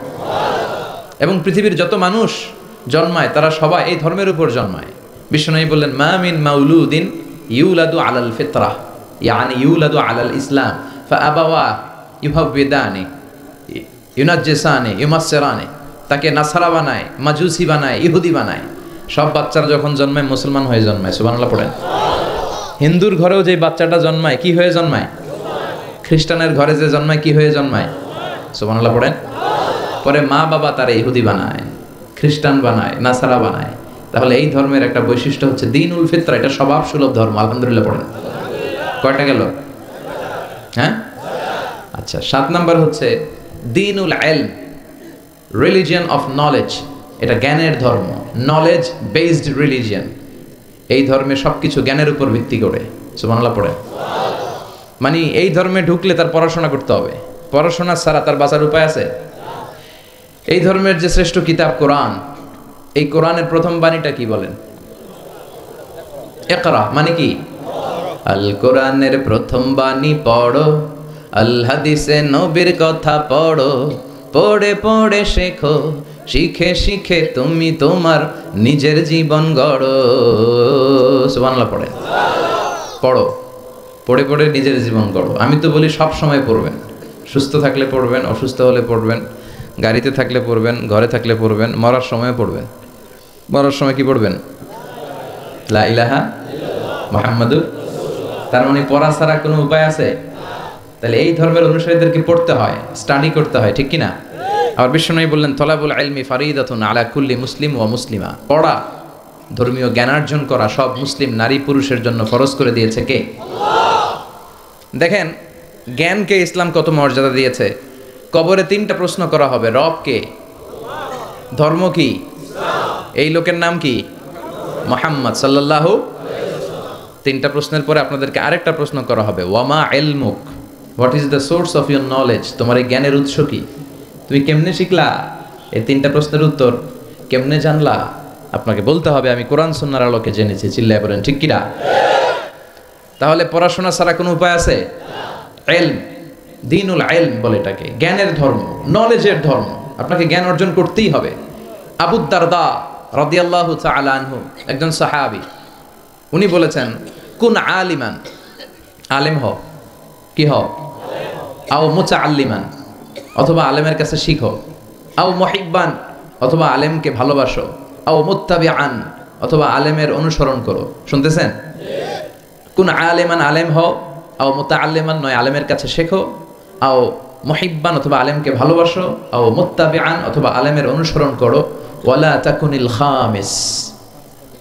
এবং পৃথিবীর যত মানুষ জন্মায় তারা সবাই এই ধর্মের উপর জন্মায়। বিশ্বনবী বললেন, মা মিন মাউলুদিন ইউলাদু আলাল ফিতরা ইয়ানি ইউলাদু আলাল ইসলাম ফাআবাওয়া ইউহাব্বিদানি ইউনাজ্জিসানি ইউমাসসিরানি, তাকে নাসারা বানায়, মাজুসি বানায়, ইহুদি বানায়। সব বাচ্চারা যখন জন্মায় মুসলমান হয়ে জন্মায়। সুবহানাল্লাহ পড়েন। হিন্দুর ঘরেও যে বাচ্চাটা জন্মায় কি হয়ে জন্মায়? খ্রিস্টানের ঘরে যে জন্মায় কি হয়ে জন্মায়? সুবহানাল্লাহ পড়েন। পরে মা বাবা তারা ইহুদি বানায়, খ্রিস্টান বানায়, নাসারা বানায়। তাহলে এই ধর্মের একটা বৈশিষ্ট্য হচ্ছে দীনুল ফিতরা, এটা স্বভাব সুলভ ধর্ম। আলহামদুলিল্লাহ পড়েন। কয়টা গেল? হ্যাঁ, আচ্ছা। 7 নাম্বার হচ্ছে দীনুল ইলম, রিলিজিয়ন অফ নলেজ। এটা জ্ঞানের ধর্ম, নলেজ বেসড রিলিজিয়ন। এই ধর্মে সবকিছু জ্ঞানের উপর ভিত্তি করে। সুবহানাল্লাহ পড়েন। মানে এই ধর্মে ঢুকলে তার পড়াশোনা করতে হবে, পড়াশোনা ছাড়া তার বাঁচার উপায় আছে? এই ধর্মের যে শ্রেষ্ঠ কিতাব কোরআন, এই কোরআনের প্রথম বাণীটা কি বলেন? ইকরা মানে কি? আল কোরআনের প্রথম বাণী পড়ো, আল হাদিসে নবীর কথা পড়ো, পড়ে পড়ে শেখো, শিখে শিখে তুমি তোমার নিজের জীবন গড়ো। সুবহানাল্লাহ পড়ে। পড়ো, পড়ে পড়ে নিজের জীবন গড়ো। আমি তো বলি সব সময় পড়বেন, সুস্থ থাকলে পড়বেন, অসুস্থ হলে পড়বেন, গাড়িতে থাকলে পড়বেন, ঘরে থাকলে পড়বেন, মরার সময় পড়বেন। মরার সময় কি পড়বেন? লা ইলাহা মুহাম্মাদুর। তার মানে পড়া ছাড়া কোনো উপায় আছে? তাহলে এই ধর্মের অনুসারীদেরকে পড়তে হয়, স্টাডি করতে হয়, ঠিক কিনা? আবার বিশ্বনবী বললেন, তলাবুল ইলমি ফারিদাতুন আলা কুল্লি মুসলিম ওয়া মুসলিমা। পড়া, ধর্মীয় জ্ঞানার্জন করা সব মুসলিম নারী পুরুষের জন্য ফরজ করে দিয়েছে কে? আল্লাহ। দেখেন জ্ঞানকে ইসলাম কত মর্যাদা দিয়েছে। কবরে 3টা প্রশ্ন করা হবে, রব কে, ধর্ম কি, এই লোকের নাম কি, মুহাম্মদ সাল্লাল্লাহু। 3টা প্রশ্নের পরে আপনাদেরকে আরেকটা প্রশ্ন করা হবে, ওয়ামা ইলমুক, what is the source of your knowledge, তোমার এই জ্ঞানের উৎস কি, তুমি কেমনে শিখলা? এই 3টা প্রশ্নের উত্তর কেমনে জানলা? আপনাকে বলতে হবে আমি কোরআন সুন্নাহর আলোকে জেনেছি। চিল্লায় বলেন ঠিক কিনা? তাহলে পড়াশোনা ছাড়া কোনো উপায় আছে? ইলম, দীনুল ইলম বলে এটাকে, জ্ঞানের ধর্ম, নলেজের ধর্ম। আপনাকে জ্ঞান অর্জন করতেই হবে। আবু দারদা রাদিয়াল্লাহু তাআলা আনহু একজন সাহাবী, উনি বলেছেন, কুন আলিমান, আলেম হও, কি হও, আও মুতাআল্লিমান, অথবা আলেমের কাছে শিখো, আও মুহিব্বান, অথবা আলেমকে ভালোবাসো, আও মুত্তাবিআন, অথবা আলেমের অনুসরণ করো। শুনতেছেন? কুন আলিমান, আলেম হও, আও মুতাআল্লিমান, নয় আলেমের কাছে শেখো, আও মুহিব্বান, অথবা আলেমকে ভালোবাসো, আও মুত্তাবিআন, অথবা আলেমের অনুসরণ করো, ওয়ালা তাকুনিল খামিস,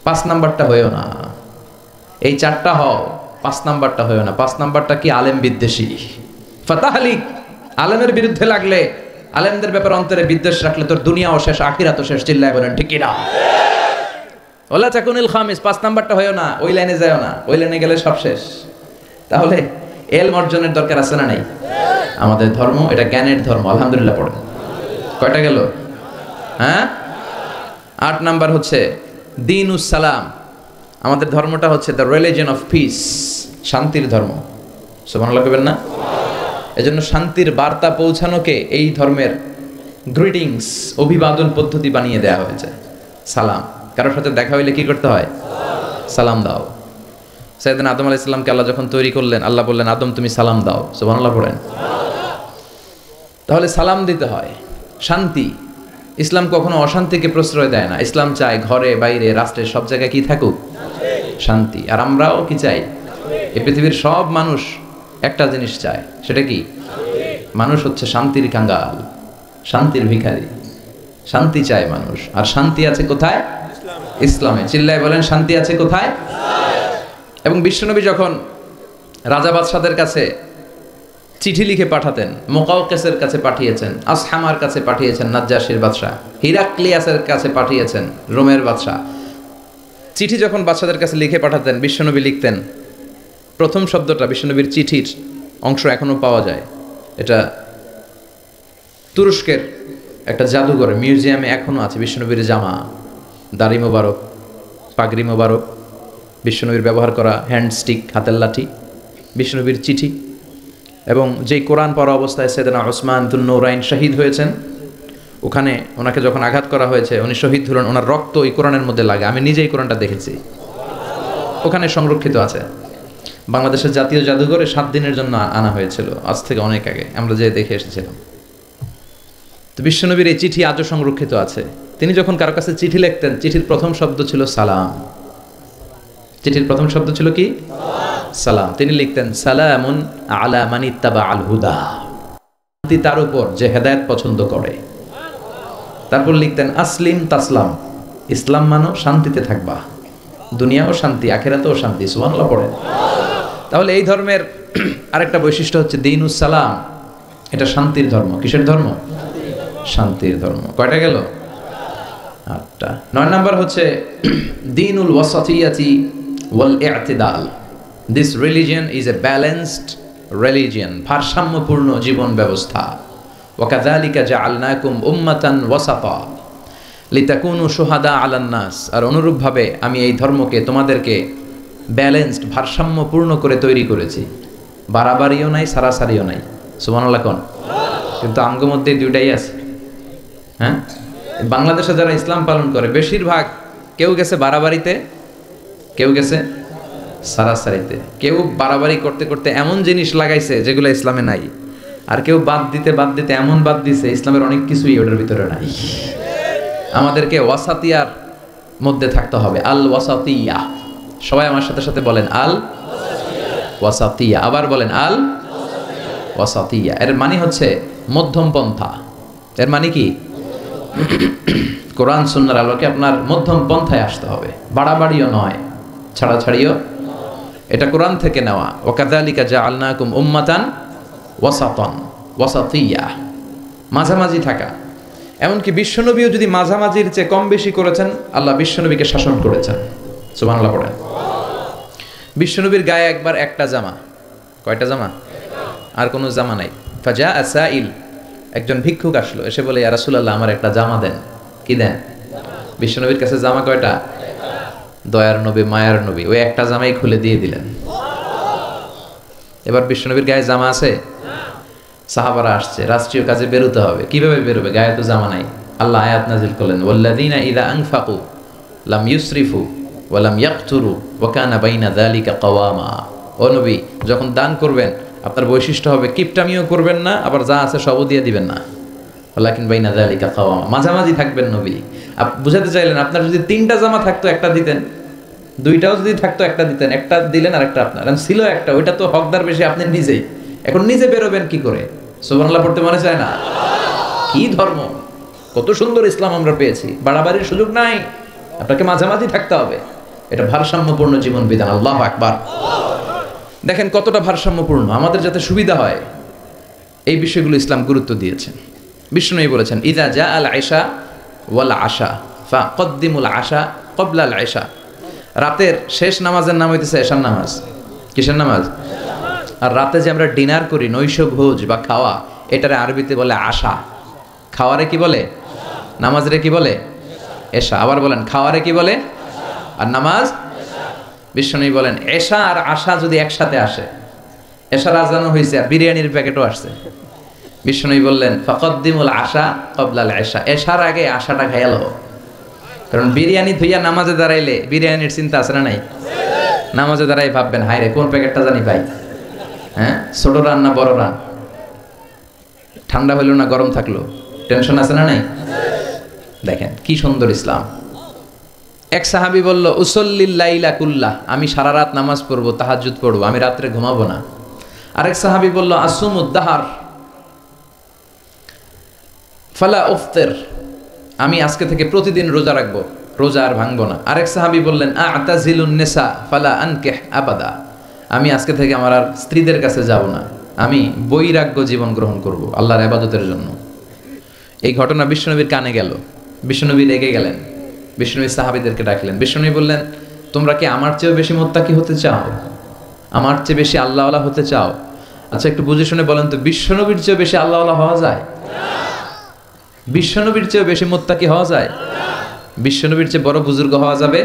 5 নাম্বারটা হয়ো না। এই 4টা হও, 5 নাম্বারটা হয়ো না। 5 নাম্বারটা কি? আলেম বিদ্বেষী, ফাতাহলিক। আলেমের বিরুদ্ধে লাগলে, আলেমদের ব্যাপারে অন্তরে বিদ্বেষ রাখলে তোর দুনিয়াও শেষ, আখিরাতও শেষ। চিল্লায় বলেন ঠিক কিনা? ওয়ালা তাকুনিল খামিস, 5 নাম্বারটা হয়ো না, ওই লাইনে যায়ও না, ওই লাইনে গেলে সব শেষ। তাহলে ইলম অর্জনের দরকার আছে না নাই? আমাদের ধর্ম এটা জ্ঞানের ধর্ম। আলহামদুলিল্লাহ পড়েন। কয়টা গেল? হ্যাঁ, 8 নাম্বার হচ্ছে দীনুস সালাম। আমাদের ধর্মটা হচ্ছে দ্য রিলিজিয়ন অফ পিস, শান্তির ধর্ম। সুবহানাল্লাহ কইবেন না? এজন্য শান্তির বার্তা পৌঁছানোকে এই ধর্মের গ্রিটিংস, অভিবাদন পদ্ধতি বানিয়ে দেওয়া হয়েছে। সালাম, কারোর সাথে দেখা হইলে কি করতে হয়? সালাম দাও। সাইয়েদনা আদম আলাইহিস সালামকে আল্লাহ যখন তৈরি করলেন, আল্লাহ বললেন, আদম তুমি সালাম দাও। সুবহানাল্লাহ পড়েন। তাহলে সালাম দিতে হয়। শান্তি, ইসলাম কখনো অশান্তিকে প্রশ্রয় দেয় না। ইসলাম চায় ঘরে বাইরে রাষ্ট্রে সব জায়গায় কি থাকুক? শান্তি। আর আমরাও কি চাই? এই পৃথিবীর সব মানুষ একটা জিনিস চায়, সেটা কি? মানুষ হচ্ছে শান্তির কাঙ্গাল, শান্তির ভিখারি। শান্তি চায় মানুষ। আর শান্তি আছে কোথায়? ইসলামে। চিল্লায় বলেন শান্তি আছে কোথায়? এবং বিশ্বনবী যখন রাজা বাদশাদের কাছে চিঠি লিখে পাঠাতেন, মুকাওকিসের কাছে পাঠিয়েছেন, আসহামার কাছে পাঠিয়েছেন, নাজ্জাশীর বাদশা, হিরাক্লিয়াসের কাছে পাঠিয়েছেন, রোমের বাদশা। চিঠি যখন বাদশাদের কাছে লিখে পাঠাতেন, বিশ্বনবী লিখতেন, প্রথম শব্দটা বিশ্বনবীর চিঠির অংশ এখনো পাওয়া যায়। এটা তুরস্কের একটা জাদুঘরে, মিউজিয়ামে এখনো আছে। বিশ্বনবীর জামা, দাড়ি মোবারক, পাগড়ি মোবারক, বিশ্বনবীর ব্যবহার করা হ্যান্ডস্টিক, হাতের লাঠি, বিশ্বনবীর চিঠি, এবং যেই কোরআন পড়া অবস্থায় সাইয়েদনা ওসমান যুন-নূরাইন শহীদ হয়েছেন, ওখানে ওনাকে যখন আঘাত করা হয়েছে উনি শহীদ হলেন, ওনার রক্ত ওই কোরআনের মধ্যে লাগে। আমি নিজেই কোরআনটা দেখেছি, ওখানে সংরক্ষিত আছে। বাংলাদেশের জাতীয় জাদুঘরে 7 দিনের জন্য আনা হয়েছিল, আজ থেকে অনেক আগে আমরা যে দেখে এসেছিলাম। তো বিশ্বনবীর এই চিঠি আজও সংরক্ষিত আছে। তিনি যখন কারো কাছে চিঠি লিখতেন, চিঠির প্রথম শব্দ ছিল সালাম। চিঠির প্রথম শব্দ ছিল কি? সালাম। তিনি লিখতেন সালামুন আলা মান ইত্তাবা আল হুদা, শান্তি তার উপর যে হেদায়েত পছন্দ করে। তারপর লিখতেন আসলিম তাসলাম, ইসলাম মানো শান্তিতে থাকবা, দুনিয়াও শান্তি আখিরাতেও শান্তি। সুবহানাল্লাহ পড়েন। তাহলে এই ধর্মের আরেকটা বৈশিষ্ট্য হচ্ছে দিনুস সালাম, এটা শান্তির ধর্ম। কিসের ধর্ম? শান্তির ধর্ম। কয়টা গেল? 8টা। 9 নাম্বার হচ্ছে দিনুল ওয়াসাতিয়াতি ওয়াল ই'তিদাল। This religion is a balanced religion, ভারসাম্যপূর্ণ জীবন ব্যবস্থা। ওয়া কাযালিকা জাআলনাকুম উম্মাতান ওয়াসাতা লিতাকুনু শুহাদা আলান নাস। আর অনুরূপভাবে আমি এই ধর্মকে তোমাদেরকে ব্যালেন্সড, ভারসাম্যপূর্ণ করে তৈরি করেছি। বাড়াবাড়িও নাই, সারাসারিও নাই। সুবহানাল্লাহ কোন? কিন্তু আমগো মধ্যে দুইটাই আছে। হ্যাঁ, বাংলাদেশে যারা ইসলাম পালন করে বেশিরভাগ কেউ গেছে বাড়াবাড়িতে, কেউ গেছে সারাসারিতে। কেউ বাড়াবাড়ি করতে করতে এমন জিনিস লাগাইছে যেগুলো ইসলামে নাই, আর কেউ বাদ দিতে এমন বাদ দিছে ইসলামের অনেক কিছুই ওটার ভিতরে নাই। আমাদেরকে ওয়াসাতিয়ার মধ্যে থাকতে হবে। আল ওয়াসাতিয়া। সবাই আমার সাথে সাথে বলেন আল ওয়াসাতিয়া। আবার বলেন আল ওয়াসাতিয়া। এর মানে হচ্ছে মধ্যম পন্থা। এর মানে কি? কোরআন সুন্নাহর আলোকে আপনার মধ্যম পন্থায় আসতে হবে, বাড়াবাড়িও নয়, ছাড়াছাড়িও। এটা কোরআন থেকে নেওয়া। ওয়াকাযালিকা জাআলনাকুম উম্মাতান ওয়াসাতান, ওয়াসাতিয়া, মাঝামাঝি থাকা। এমনকি বিশ্বনবীও যদি মাঝামাঝির চেয়ে কম বেশি করেছেন, আল্লাহ বিশ্বনবীকে শাসন করেছেন। সুবহানাল্লাহ পড়েন। বিশ্বনবীর গায়ে একবার একটা জামা। কয়টা জামা? আর কোনো জামা নাই। ফাজা আসাইল, একজন ভিক্ষুক আসলো, এসে বলে ইয়া রাসূলুল্লাহ আমার একটা জামা দেন। কি দেন? বিশ্বনবীর কাছে জামা কয়টা? দয়ার নবী, মায়ার নবী, ওই একটা জামাই খুলে দিয়ে দিলেন। এবার বিশ্বনবীর গায়ে জামা আছে? সাহাবারা আসছে, রাষ্ট্রীয় কাজে বেরোতে হবে, কিভাবে বেরোবে? গায়ে তো জামা নাই। আল্লাহ আয়াত নাজিল করলেন ওয়াল্লাযীনা ইযা আনফাকু লাম ইউসরিফু ওয়া লাম ইয়াকতুরু ওয়া কানা বাইনা যালিকা কাওয়ামা। ও নবী, যখন দান করবেন আপনার বৈশিষ্ট্য হবে কিপটামিও করবেন না, আবার যা আছে সবও দিয়ে দিবেন না। ওয়ালাকিন বাইনা যালিকা কাওয়ামা, মাঝামাঝি থাকবেন নবী। বুঝাতে চাইলেন আপনার যদি 3টা জামা থাকতো একটা দিতেন, 2টাও যদি থাকতো একটা দিতেন, একটা দিলেন আর একটা আপনার। ছিল একটা, ওইটা তো হকদার বেশি আপনি নিজেই। এখন নিজে বেরোবেন কি করে? সুবহানাল্লাহ পড়তে মনে চায় না? কি ধর্ম, কত সুন্দর ইসলাম আমরা পেয়েছি। বাড়াবাড়ির সুযোগ নাই, আপনাকে মাঝামাঝি থাকতে হবে। এটা ভারসাম্যপূর্ণ জীবন বিধান। আল্লাহু আকবার। দেখেন কতটা ভারসাম্যপূর্ণ, আমাদের যাতে সুবিধা হয় এই বিষয়গুলো ইসলাম গুরুত্ব দিয়েছেন। বিষ্ণুই বলেছেন ইযা জা আল আশা ওয়াল আশা ফাকদ্দিমুল আশা ক্বাবলা আল আশা। রাতের শেষ নামাজের নাম হইতেছে এশার নামাজ। কিসের নামাজ? আর রাতে যে আমরা ডিনার করি, নৈশ ভোজ বা খাওয়া, এটারে আরবিতে বলে আশা। খাওয়ারে কি বলে? নামাজরে কি বলে? এশা। আবার বলেন খাওয়ারে কি বলে? আর নামাজ? বিষ্ণুই বলেন এশা আর আশা যদি একসাথে আসে, এশার আজানও হয়েছে আর বিরিয়ানির প্যাকেটও আসছে, বিষ্ণুই বললেন ফাকদ্দিমুল আশা ক্বাবলাল আশা, এশার আগে আশাটা খাইয়া লও। কারণ বিরিয়ানি ধুইয়া নামাজে দাঁড়াইলে বিরিয়ানির চিন্তা আছে না নাই? নামাজে দাঁড়াই ভাববেন হায় রে কোন প্যাকেটটা জানি পাই। হ্যাঁ, ছোট রান না বড় রান, ঠান্ডা হইলো না গরম থাকলো, টেনশন আছে না নাই? দেখেন কি সুন্দর ইসলাম। এক সাহাবী বলল উসল্লিল লাইলা কুল্লাহ, আমি সারা রাত নামাজ পড়বো, তাহাজ্জুদ পড়বো, আমি রাত্রে ঘুমাবো না। আরেক সাহাবী বলল আসুমুদ দাহার ফালা উফতির, আমি আজকে থেকে প্রতিদিন রোজা রাখবো, রোজা আর ভাঙবো না। আরেক সাহাবী বললেন আ'তাজিলুন নিসা ফালা আনকিহ আবাদা, আমি আজকে থেকে আমার আর স্ত্রীদের কাছে যাব না, আমি বৈরাগ্য জীবন গ্রহণ করব আল্লাহর ইবাদতের জন্য। এই ঘটনা বিশ্বনবীর কানে গেল, বিশ্বনবী রেগে গেলেন, বিশ্বনবী সাহাবীদেরকে ডাকলেন। বিশ্বনবী বললেন তোমরা কি আমার চেয়েও বেশি মুত্তাকি হতে চাও? আমার চেয়ে বেশি আল্লাহওয়ালা হতে চাও? আচ্ছা একটু বুঝে শুনে বলেন তো, বিশ্বনবীর চেয়েও বেশি আল্লাহওয়ালা হওয়া যায়? বিশ্বনবীর চেয়েও বেশি মুত্তাকি হওয়া যায়? বিশ্বনবীর চেয়ে বড় বুজুর্গ হওয়া যাবে?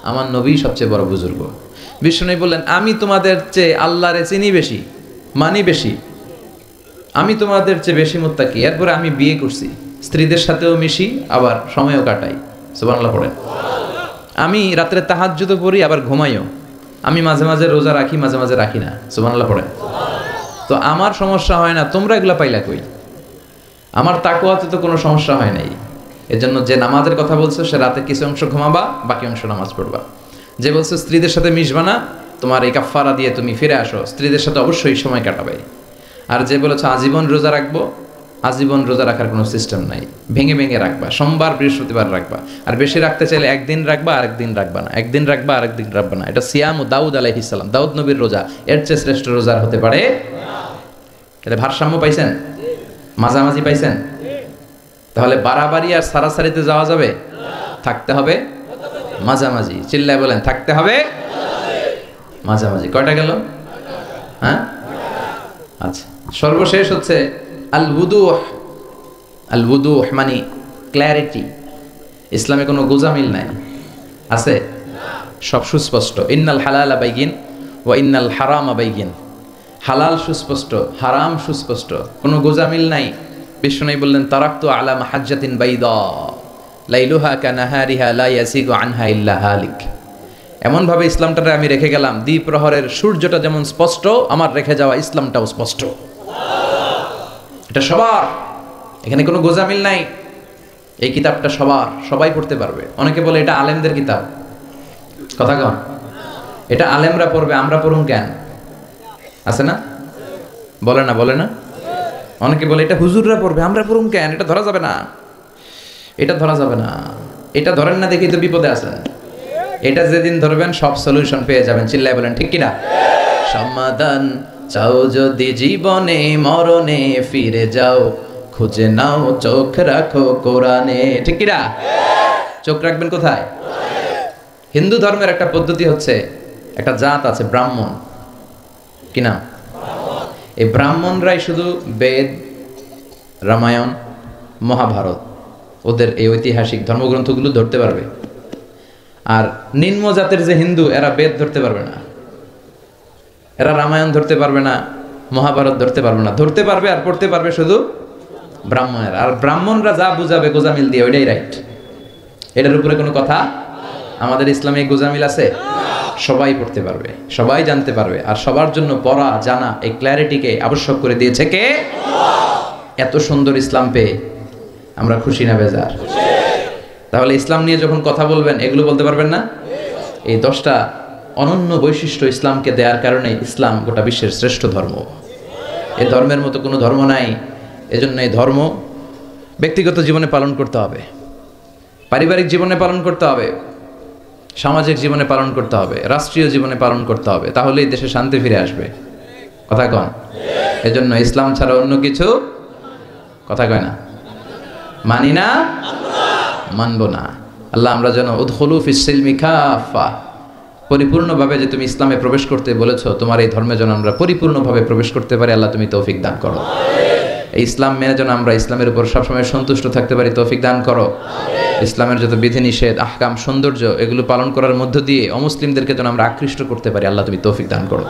আমার নবী সবচেয়ে বড় বুজুর্গ। বিষ্ণু বললেন, আমি তোমাদের চেয়ে আল্লাহরে চিনি বেশি, মানি বেশি, আমি তোমাদের চেয়ে বেশি মুত্তাকি। এরপরে আমি বিয়ে করছি, স্ত্রীদের সাথেও মিশি, আবার সময়ও কাটাই। সুবহানাল্লাহ পড়েন। আমি রাত্রে তাহাজ্জুদও পড়ি, আবার ঘুমাইও। আমি মাঝে মাঝে রোজা রাখি, মাঝে মাঝে রাখি না। সুবহানাল্লাহ পড়েন। তো আমার সমস্যা হয় না, তোমরা এগুলা পাইলা কই? আমার তাকওয়াতে তো কোনো সমস্যা হয় নাই। এজন্য যে নামাজের কথা বলছো, সে রাতে কিছু অংশ ঘুমাবা, বাকি অংশ নামাজ পড়বা। যে বলছো স্ত্রীদের সাথে মিশবা না, তোমার এই কাফফারা দিয়ে তুমি ফিরে আসো, স্ত্রীদের সাথে অবশ্যই সময় কাটাবে। আর যে বলেছো আজীবন রোজা রাখবো, আজীবন রোজা রাখার কোনো সিস্টেম নাই, ভেঙে ভেঙে রাখবা, সোমবার বৃহস্পতিবার রাখবা। আর বেশি রাখতে চাইলে একদিন রাখবা, আরেকদিন রাখবা না, একদিন রাখবা, আরেকদিন রাখবা না। এটা সিয়াম দাউদ আলাইহিস সালাম, দাউদ নবীর রোজা, এর চেয়ে শ্রেষ্ঠ রোজা হতে পারে? তাহলে ভারসাম্য পাইছেন, মাঝামাঝি পাইছেন। তাহলে বাড়াবাড়ি আর সারাসারিতে যাওয়া যাবে? থাকতে হবে মাঝামাঝি। চিল্লায় বলেন, থাকতে হবে মাঝামাঝি। কয়টা গেল? হ্যাঁ, আচ্ছা। সর্বশেষ হচ্ছে আল বুদুহ। আল বুদুহ মানে ক্ল্যারিটি। ইসলামে কোনো গোজামিল নাই, আছে? সব সুস্পষ্ট। ইন্নাল হালালা বাইগিন ওয়া ইন্নাল হারামা বাইগিন। হালাল সুস্পষ্ট, হারাম সুস্পষ্ট, কোনো গোজামিল নাই। বিষ্ণু বললেন, তারাকতু আলা মাহাজ্জাতিন বাইদা লাইলুহা কানাহারিহা লা ইয়াসিগু আনহা ইল্লা হালিক। এমনভাবে ইসলামটারে আমি রেখে গেলাম, দ্বিপ্রহরের সূর্যটা যেমন স্পষ্ট, আমার রেখে যাওয়া ইসলামটাও স্পষ্ট। এটা সবার, এখানে কোনো গোজামিল নাই। এই কিতাবটা সবার, সবাই পড়তে পারবে। অনেকে বলে এটা আলেমদের কিতাব, কথা কন, এটা আলেমরা পড়বে, আমরা পড়ুন কেন? আছে না? বলে না, বলে না? অনেকে বলে এটা হুজুররা পড়বে, আমরা পড়ুন কেন? এটা ধরা যাবে না, এটা ধরা যাবে না। এটা ধরেন না দেখি তো বিপদে আছেন। এটা যেদিন ধরবেন সব সলিউশন পেয়ে যাবেন। চিল্লায় বলেন ঠিক কিনা? সমাধান চাও যদি জীবনে, মরণে ফিরে যাও, খুঁজে নাও চোখ রাখো কোরআনে। ঠিক কিনা? চোখ রাখবেন কোথায়? হিন্দু ধর্মের একটা পদ্ধতি হচ্ছে, একটা জাত আছে ব্রাহ্মণ, কি নাম? এই ব্রাহ্মণরাই শুধু বেদ, রামায়ণ, মহাভারত, ওদের এই ঐতিহাসিক ধর্মগ্রন্থগুলো ধরতে পারবে। আর নিম্ন জাতের যে হিন্দু, এরা বেদ ধরতে পারবে না, এরা রামায়ণ ধরতে পারবে না, মহাভারত ধরতে পারবে না। ধরতে পারবে আর পড়তে পারবে শুধু ব্রাহ্মণেরা। আর ব্রাহ্মণরা যা বুঝাবে গোজামিল দিয়ে, ওইটাই রাইট। এটার উপরে কোনো কথা? আমাদের ইসলামে গোজামিল আছে? সবাই পড়তে পারবে, সবাই জানতে পারবে। আর সবার জন্য পড়া জানা, এই ক্ল্যারিটিকে আবশ্যক করে দিয়েছে কে? এত সুন্দর ইসলাম পেয়ে আমরা খুশি না বেজার? তাহলে ইসলাম নিয়ে যখন কথা বলবেন, এগুলো বলতে পারবেন না? এই 10টা অনন্য বৈশিষ্ট্য ইসলামকে দেওয়ার কারণে ইসলাম গোটা বিশ্বের শ্রেষ্ঠ ধর্ম। এই ধর্মের মতো কোনো ধর্ম নাই। এজন্য এই ধর্ম ব্যক্তিগত জীবনে পালন করতে হবে, পারিবারিক জীবনে পালন করতে হবে, সামাজিক জীবনে পালন করতে হবে, রাষ্ট্রীয় জীবনে পালন করতে হবে। তাহলেই দেশে শান্তি ফিরে আসবে। কথা কন? এজন্য ইসলাম ছাড়া অন্য কিছু, কথা কয় না, মানি না, মানব না। আল্লাহ আমরা যেন উদখুলু ফিস সিলমি কাফা, পরিপূর্ণভাবে যে তুমি ইসলামে প্রবেশ করতে বলেছো, তোমার এই ধর্মে যেন আমরা পরিপূর্ণভাবে প্রবেশ করতে পারি। আল্লাহ তুমি তৌফিক দান করো। এই ইসলাম মেনে যেন আমরা ইসলামের উপর সবসময় সন্তুষ্ট থাকতে পারি, তৌফিক দান করো। ইসলামের যত বিধিনিষেধ, আহকাম, সৌন্দর্য, এগুলো পালন করার মধ্য দিয়ে অমুসলিমদেরকে যেন আমরা আকৃষ্ট করতে পারি। আল্লাহ তুমি তৌফিক দান করো।